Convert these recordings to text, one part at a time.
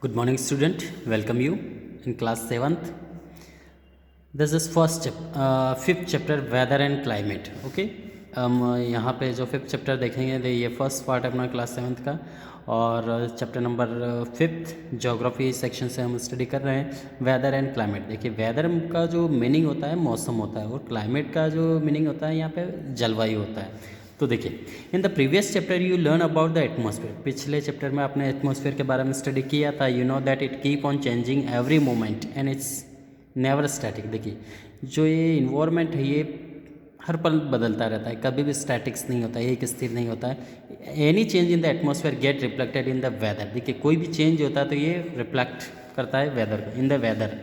Good morning, student. Welcome you in class 7th. This is fifth chapter, weather and climate. Okay. हम यहाँ पे जो fifth chapter देखेंगे तो ये फर्स्ट पार्ट है अपना क्लास 7th का, और chapter number fifth geography section से हम स्टडी कर रहे हैं वेदर एंड क्लाइमेट। देखिए, वेदर का जो मीनिंग होता है मौसम होता है, और क्लाइमेट का जो मीनिंग होता है यहाँ पे जलवायु होता है। तो देखिए, in the previous chapter you learn about the atmosphere. पिछले चैप्टर में आपने एटमॉस्फेयर के बारे में स्टडी किया था। You know that it keep on changing every moment and it's never static. देखिए, जो ये इन्वायरमेंट है ये हर पल बदलता रहता है, कभी भी स्टैटिक्स नहीं होता है, एक स्थिर नहीं होता है। Any change in the atmosphere get reflected in the weather. देखिए, कोई भी चेंज होता है तो ये रिफ्लेक्ट करता है वेदर को, in the weather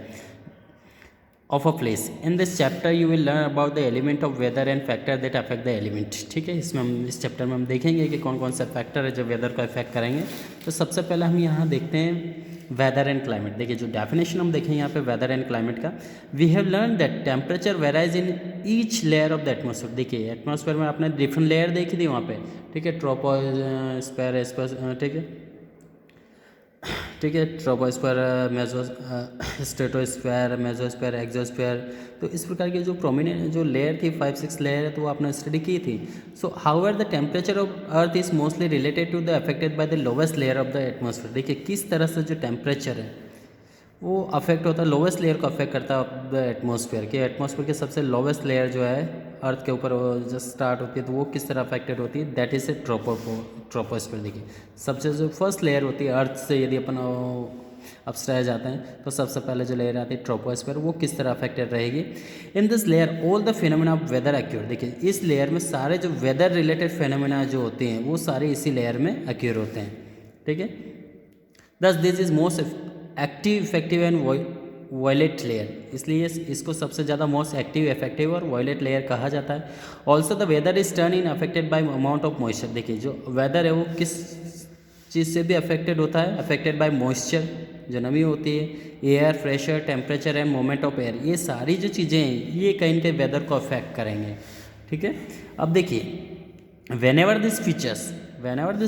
of a place. In this chapter you will learn about the element of weather and factor that affect the element. ठीक है, इसमें हम इस चैप्टर में हम देखेंगे कि कौन कौन सा फैक्टर है जो वेदर को अफेक्ट करेंगे। तो सबसे पहले हम यहाँ देखते हैं वेदर एंड क्लाइमेट। देखिए, जो डेफिनेशन हम देखें यहाँ पे वेदर एंड क्लाइमेट का, we have learn that temperature varies in each layer of the atmosphere. देखिए, एटमॉस्फेयर में आपने डिफरेंट लेयर देखी थी वहाँ पे, ठीक है, ट्रोपोस्फेयर, ठीक है, troposphere, meso stratosphere, mesosphere, exosphere. तो इस प्रकार की जो प्रोमिनेंट जो लेयर थी 5-6 लेयर, तो वो आपने स्टडी की थी। So however the temperature of earth is mostly related to the affected by the lowest layer of the atmosphere. देखिए, किस तरह से जो टेम्परेचर है वो अफेक्ट होता है, लोवेस्ट लेयर को अफेक्ट करता है द एटमॉस्फेयर के। एटमॉस्फेयर के सबसे लोवेस्ट लेयर जो है अर्थ के ऊपर जो स्टार्ट होती है, तो वो किस तरह अफेक्टेड होती है, दैट इज़ ए ट्रोपोस्फेयर। देखिए, सबसे जो फर्स्ट लेयर होती है अर्थ से, यदि अपन अपस्टाइज जाते हैं तो सबसे पहले जो लेयर आती है ट्रोपोस्फेयर, वो किस तरह अफेक्टेड रहेगी। In this layer all the phenomena of weather occur. देखिए, इस लेयर में सारे जो वेदर रिलेटेड फिनोमेना जो होते हैं वो सारे इसी लेयर में अक्यूर होते हैं। ठीक है, thus this is most active, effective and violet layer. इसलिए इसको सबसे ज़्यादा मोस्ट एक्टिव, इफेक्टिव और वॉयलेट लेयर कहा जाता है। Also the weather is turn in affected by amount of moisture. देखिए, जो वेदर है वो किस चीज़ से भी अफेक्टेड होता है, अफेक्टेड बाय मॉइस्चर, जो नमी होती है, air, pressure, temperature end moment of air. ये सारी जो चीज़ें हैं ये कहीं के वेदर को अफेक्ट करेंगे। ठीक है, अब देखिए, whenever this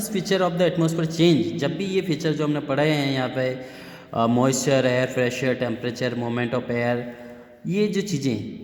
feature of the atmosphere change, जब भी ये फीचर जो हमने पढ़े हैं यहाँ पे, moisture, air, pressure, temperature, moment of air, ये जो चीज़ें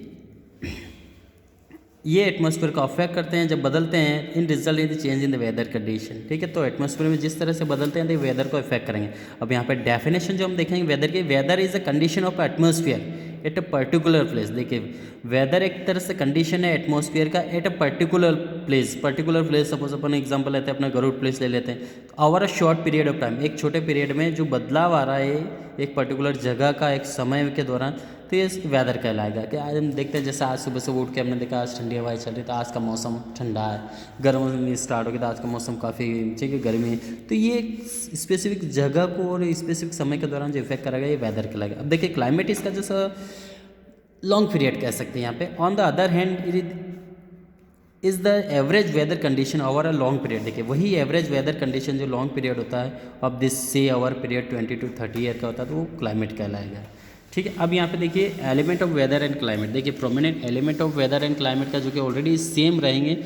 ये एटमॉस्फेयर को अफेक्ट करते हैं जब बदलते हैं, in result in the change in the weather condition. ठीक है, तो एटमॉस्फेयर में जिस तरह से बदलते हैं तो वेदर को अफेक्ट करेंगे। अब यहाँ पे डेफिनेशन जो हम देखेंगे वेदर की, weather is a condition of atmosphere at a particular place. देखिए, वेदर एक तरह से कंडीशन है एटमॉस्फेयर का at a particular place. Suppose अपन एग्जांपल लेते हैं, अपना गरुड़ प्लेस ले लेते हैं, over a short period of time, एक छोटे पीरियड में जो बदलाव आ रहा है एक पर्टिकुलर जगह का एक समय के दौरान, तो ये वेदर कहलाएगा। कि आज हम देखते हैं, जैसे आज सुबह उठ के हमने देखा आज ठंडी हवाएं चल रही, तो आज का मौसम ठंडा है, गर्मी स्टार्ट हो गई तो आज का मौसम काफ़ी ठीक है, गर्मी है। तो ये स्पेसिफिक जगह को और स्पेसिफिक समय के दौरान जो इफेक्ट करेगा ये वेदर कहलाएगा। अब देखिए, क्लाइमेट इसका जैसा लॉन्ग पीरियड कह सकते हैं यहाँ पे। On the other hand is the average weather condition over a long period. देखिए, वही एवरेज वेदर कंडीशन जो लॉन्ग पीरियड होता है, अब दिस से आवर पीरियड 20 to 30 ईयर का होता है, तो वो क्लाइमेट कहलाएगा। ठीक है, अब यहाँ पे देखिए element of weather and climate. देखिए, prominent element of weather and climate का जो कि ऑलरेडी सेम रहेंगे,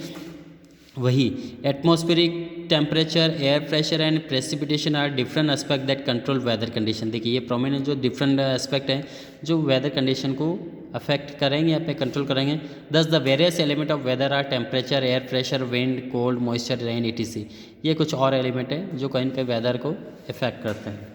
वही atmospheric temperature, air pressure and precipitation are different aspect that control weather condition. देखिए, ये प्रोमिनेंट जो डिफरेंट एस्पेक्ट हैं जो वेदर कंडीशन को अफेक्ट करेंगे या पे कंट्रोल करेंगे। Thus the various element of weather are temperature, air pressure, wind, cold, moisture, rain, etc। ये कुछ और एलिमेंट हैं जो कहीं के वेदर को इफेक्ट करते हैं।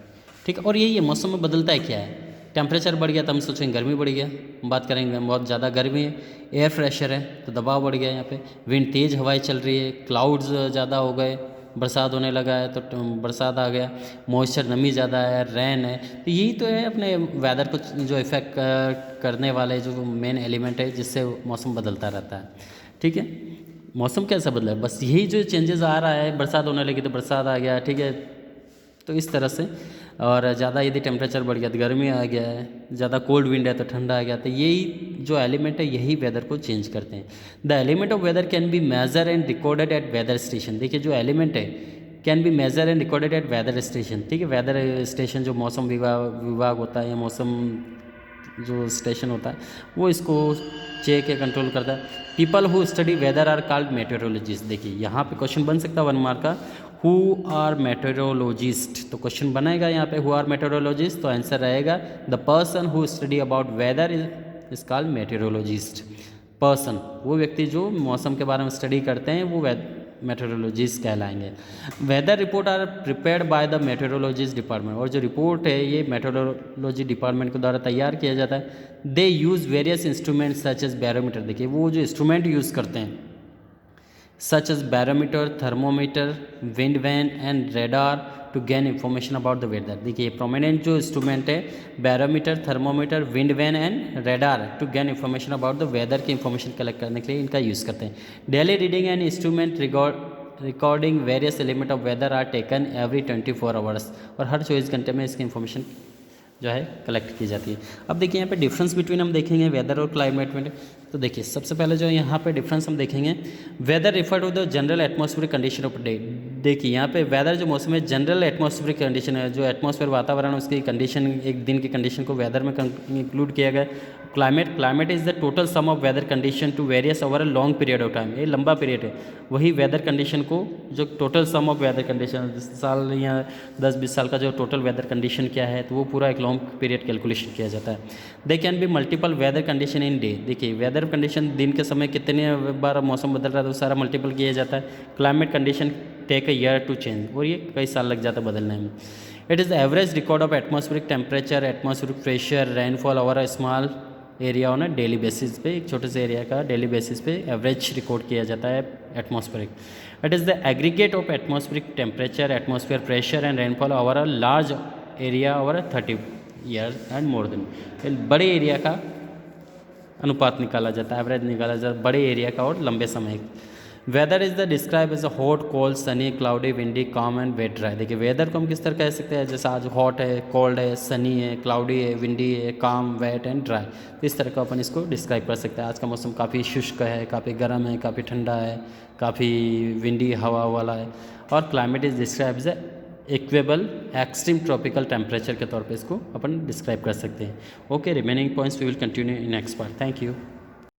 ठीक है, और यही है, मौसम में बदलता है क्या है, टेम्परेचर बढ़ गया तो हम सोचेंगे गर्मी बढ़ गया, बात करेंगे बहुत ज़्यादा गर्मी है। एयर प्रेशर है तो दबाव बढ़ गया यहाँ पे, विंड तेज़ हवाएं चल रही है, क्लाउड्स ज़्यादा हो गए, बरसात होने लगा है तो बरसात आ गया, मॉइस्चर नमी ज़्यादा है, रेन है। तो यही तो है अपने वेदर को जो इफ़ेक्ट करने वाले जो मेन एलिमेंट है जिससे मौसम बदलता रहता है। ठीक है, मौसम कैसा बदला है, बस यही जो चेंजेस आ रहा है, बरसात होने लगी तो बरसात आ गया, ठीक है, तो इस तरह से। और ज़्यादा यदि टेम्परेचर बढ़ गया तो गर्मी आ गया है, ज़्यादा कोल्ड विंड है तो ठंडा आ गया, तो यही जो एलिमेंट है यही वेदर को चेंज करते हैं। The element of weather can be measure and recorded at weather station. देखिए, जो एलिमेंट है can be measure and recorded at weather station. ठीक है, वेदर स्टेशन जो मौसम विभाग होता है या मौसम जो स्टेशन होता है वो इसको चेक या कंट्रोल करता है। People who study weather are called meteorologist. देखिए, यहाँ पे क्वेश्चन बन सकता है 1 मार्क का, हु आर मेटेरोलॉजिस्ट, तो क्वेश्चन बनेगा यहाँ पे हु आर मेटेरोलॉजिस्ट, तो आंसर रहेगा the person who study about weather is called meteorologist. Person, वो व्यक्ति जो मौसम के बारे में स्टडी करते हैं वो मेटेरोलॉजिस्ट कहलाएंगे। Weather report are prepared by the meteorologist department, और जो रिपोर्ट है ये मेटेरोलॉजी डिपार्टमेंट के द्वारा तैयार किया जाता है। They use various instrument such as barometer, देखिए वो जो इंस्ट्रूमेंट यूज़ करते हैं such as barometer, thermometer, wind vane and radar to gain information about the weather। देखिए प्रोमिनेंट जो इंस्ट्रूमेंट है barometer, thermometer, wind vane and radar to gain information about the weather की information collect करने के लिए इनका यूज़ करते हैं। Daily reading and instrument recording various element of weather are taken every 24 hours, और हर 24 घंटे में इसकी इन्फॉर्मेशन जो है कलेक्ट की जाती है। अब देखिए यहाँ पे डिफरेंस बिटवीन हम देखेंगे वेदर और क्लाइमेट में। तो देखिए सबसे पहले जो यहाँ पे डिफरेंस हम देखेंगे, weather refer to the general atmospheric condition of day. देखिए यहाँ पे वेदर जो मौसम है जनरल एटमॉस्फेरिक कंडीशन है, जो एटमॉस्फेयर वातावरण उसकी कंडीशन, एक दिन की कंडीशन को वेदर में इंक्लूड किया गया। Climate is the total sum of weather condition to various over a long period of time, ये लंबा पीरियड है। वही वेदर कंडीशन को जो total sum of weather condition साल या 10-20 साल का जो टोटल वेदर कंडीशन क्या है, तो वो पूरा एक लॉन्ग पीरियड कैलकुलेशन किया जाता है। They can be multiple weather condition in day, देखिए वेदर कंडीशन दिन के समय कितने बार मौसम बदल रहा है तो सारा मल्टीपल किया जाता है। Climate condition take a year to change, और ये कई साल लग जाता है बदलने में। It is the average record of atmospheric temperature, atmospheric pressure, rainfall over a small area on a daily basis पे, एक छोटे से एरिया का डेली बेसिस पे एवरेज रिकॉर्ड किया जाता है atmospheric. It is the aggregate of atmospheric temperature, atmosphere pressure and rainfall over a large area over 30 years and more than, बड़े एरिया का अनुपात निकाला जाता है, एवरेज निकाला जाता है बड़े एरिया का और लंबे समय। Weather is the describe as a hot, cold, sunny, cloudy, windy, calm and wet dry. देखिए वेदर को हम किस तरह कह सकते हैं, जैसे आज हॉट है, कोल्ड है, सनी है, क्लाउडी है, विंडी है, काम, वेट एंड ड्राई, इस तरह का अपन इसको डिस्क्राइब कर सकते हैं। आज का मौसम काफ़ी शुष्क है, काफ़ी गर्म है, काफ़ी ठंडा है, काफ़ी विंडी हवा वाला है। और climate is describe as equable extreme tropical temperature के तौर पे इसको अपन डिस्क्राइब कर सकते हैं। Okay, remaining points we will continue in next part. Thank you.